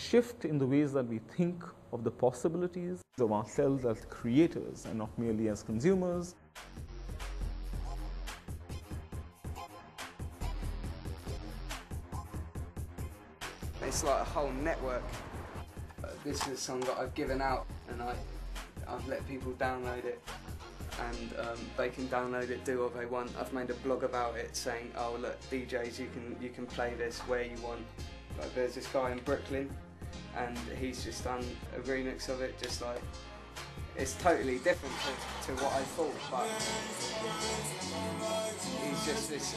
shift in the ways that we think of the possibilities of ourselves as creators and not merely as consumers. It's like a whole network. This is a song that I've given out, and I've let people download it, and they can download it, do what they want. I've made a blog about it saying, oh look, DJs, you can play this where you want. Like, there's this guy in Brooklyn, and he's just done a remix of it, just like, it's totally different to what I thought, but he's just this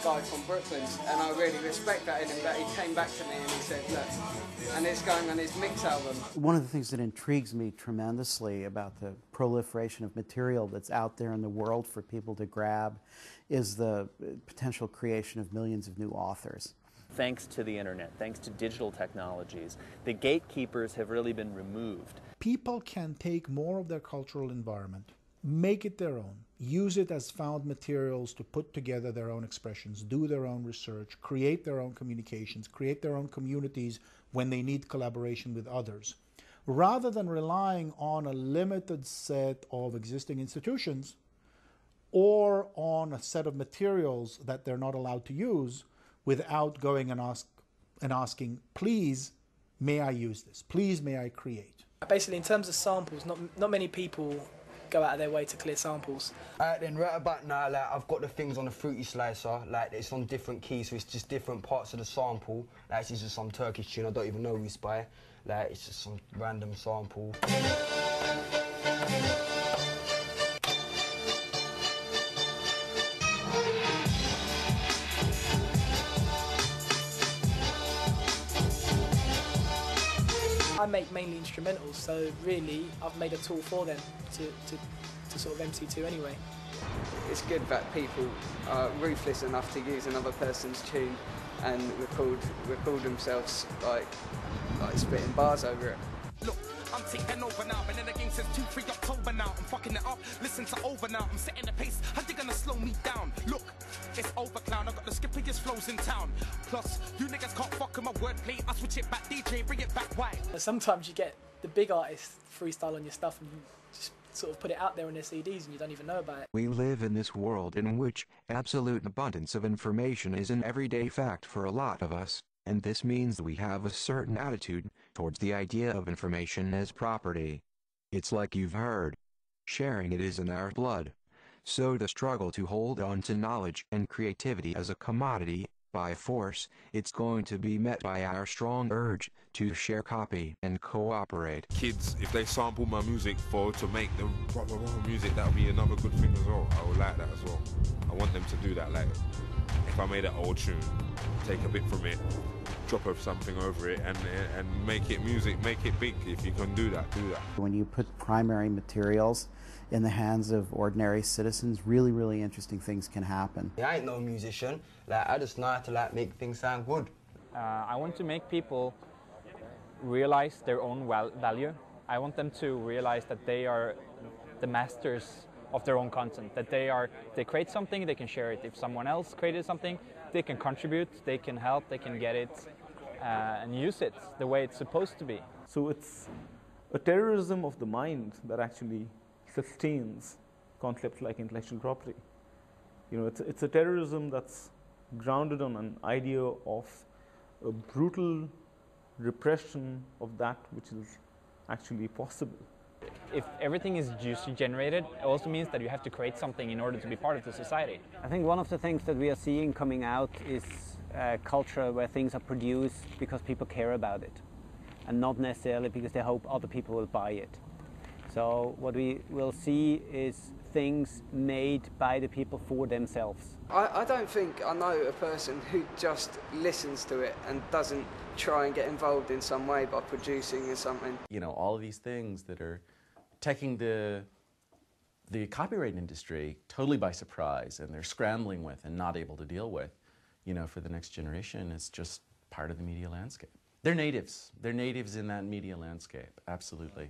guy from Brooklyn, and I really respect that in him, that he came back to me and he said, look, and it's going on his mix album. One of the things that intrigues me tremendously about the proliferation of material that's out there in the world for people to grab is the potential creation of millions of new authors. Thanks to the internet, thanks to digital technologies, the gatekeepers have really been removed. People can take more of their cultural environment, make it their own, use it as found materials to put together their own expressions, do their own research, create their own communications, create their own communities when they need collaboration with others. Rather than relying on a limited set of existing institutions or on a set of materials that they're not allowed to use without going and asking, please, may I use this? Please, may I create? Basically, in terms of samples, not many people go out of their way to clear samples. Then right about now, like, I've got the things on the Fruity Slicer, like it's on different keys, so it's just different parts of the sample. Like it's just some Turkish tune I don't even know who's by. Like it's just some random sample. I make mainly instrumentals, so really I've made a tool for them to sort of MC2 anyway. It's good that people are ruthless enough to use another person's tune and record themselves like spitting bars over it. Look, I'm taking over now, been in the game since 2-3 October now. I'm fucking it up, listen to Over now. I'm setting the pace, how they gonna slow me down? Look, it's over, clown, I got the skippiest flows in town. Plus, you niggas can't fuck with my wordplay. I switch it back, DJ, bring it back, why? Sometimes you get the big artists freestyle on your stuff and just sort of put it out there on their CDs and you don't even know about it. We live in this world in which absolute abundance of information is an everyday fact for a lot of us, and this means that we have a certain attitude towards the idea of information as property. It's like you've heard. Sharing it is in our blood. So the struggle to hold on to knowledge and creativity as a commodity, by force, it's going to be met by our strong urge to share, copy, and cooperate. Kids, if they sample my music to make the proper music, that would be another good thing as well. I would like that as well. I want them to do that. Like, if I made an old tune, take a bit from it, drop something over it, and make it music, make it big. If you can do that, do that. When you put primary materials in the hands of ordinary citizens, really, really interesting things can happen. I ain't no musician. Like, I just know how to make things sound good. I want to make people realize their own value. I want them to realize that they are the masters of their own content, that they create something, they can share it. If someone else created something, they can contribute, they can help, they can get it and use it the way it's supposed to be. So it's a terrorism of the mind that actually sustains concepts like intellectual property. You know, it's a terrorism that's grounded on an idea of a brutal repression of that which is actually possible. If everything is juice generated, it also means that you have to create something in order to be part of the society. I think one of the things that we are seeing coming out is a culture where things are produced because people care about it, and not necessarily because they hope other people will buy it. So what we will see is things made by the people for themselves. I don't think I know a person who just listens to it and doesn't try and get involved in some way by producing or something. You know, all of these things that are taking the copyright industry totally by surprise, and they're scrambling with and not able to deal with, you know, for the next generation. It's just part of the media landscape. They're natives. They're natives in that media landscape, absolutely.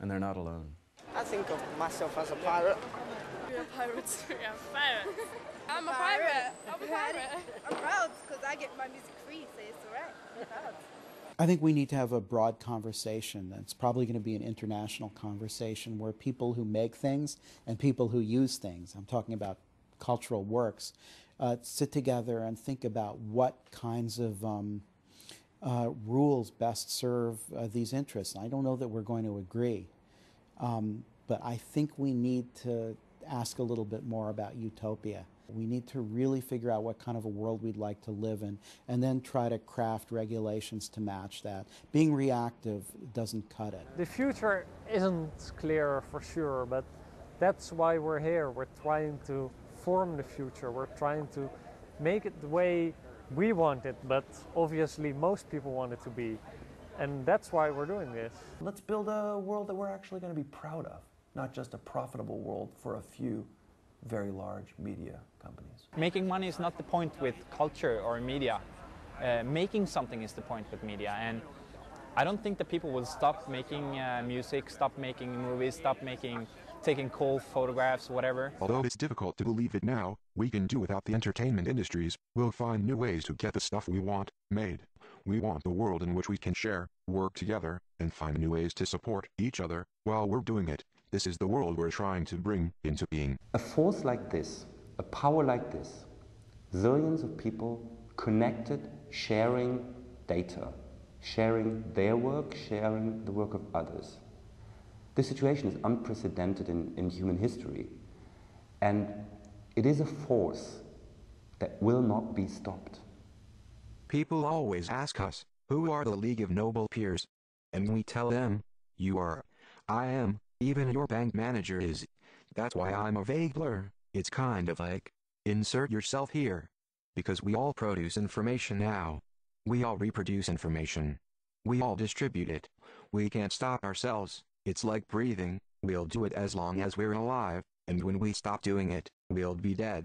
And they're not alone. I think of myself as a pirate. You're a pirate. Yeah, pirate. I'm a pirate. I'm a pirate. I'm proud because I get my music free, so it's alright. I'm proud. I think we need to have a broad conversation. That's probably going to be an international conversation where people who make things and people who use things, I'm talking about cultural works, sit together and think about what kinds of rules best serve these interests. I don't know that we're going to agree, but I think we need to ask a little bit more about utopia. We need to really figure out what kind of a world we'd like to live in and then try to craft regulations to match that. Being reactive doesn't cut it. The future isn't clear for sure, but that's why we're here. We're trying to form the future. We're trying to make it the way we want it, but obviously most people want it to be. And that's why we're doing this. Let's build a world that we're actually going to be proud of, not just a profitable world for a few very large media companies. Making money is not the point with culture or media. Making something is the point with media. And I don't think that people will stop making music, stop making movies, stop taking cool photographs, whatever. Although it's difficult to believe it now, we can do without the entertainment industries. We'll find new ways to get the stuff we want made. We want the world in which we can share, work together, and find new ways to support each other while we're doing it. This is the world we're trying to bring into being. A force like this, a power like this, zillions of people connected, sharing data, sharing their work, sharing the work of others. This situation is unprecedented in human history, and it is a force that will not be stopped. People always ask us, who are the League of Noble Peers? And we tell them, you are, I am, even your bank manager is. That's why I'm a vague blur. It's kind of like, insert yourself here. Because we all produce information now. We all reproduce information. We all distribute it. We can't stop ourselves. It's like breathing. We'll do it as long as we're alive, and when we stop doing it, we'll be dead.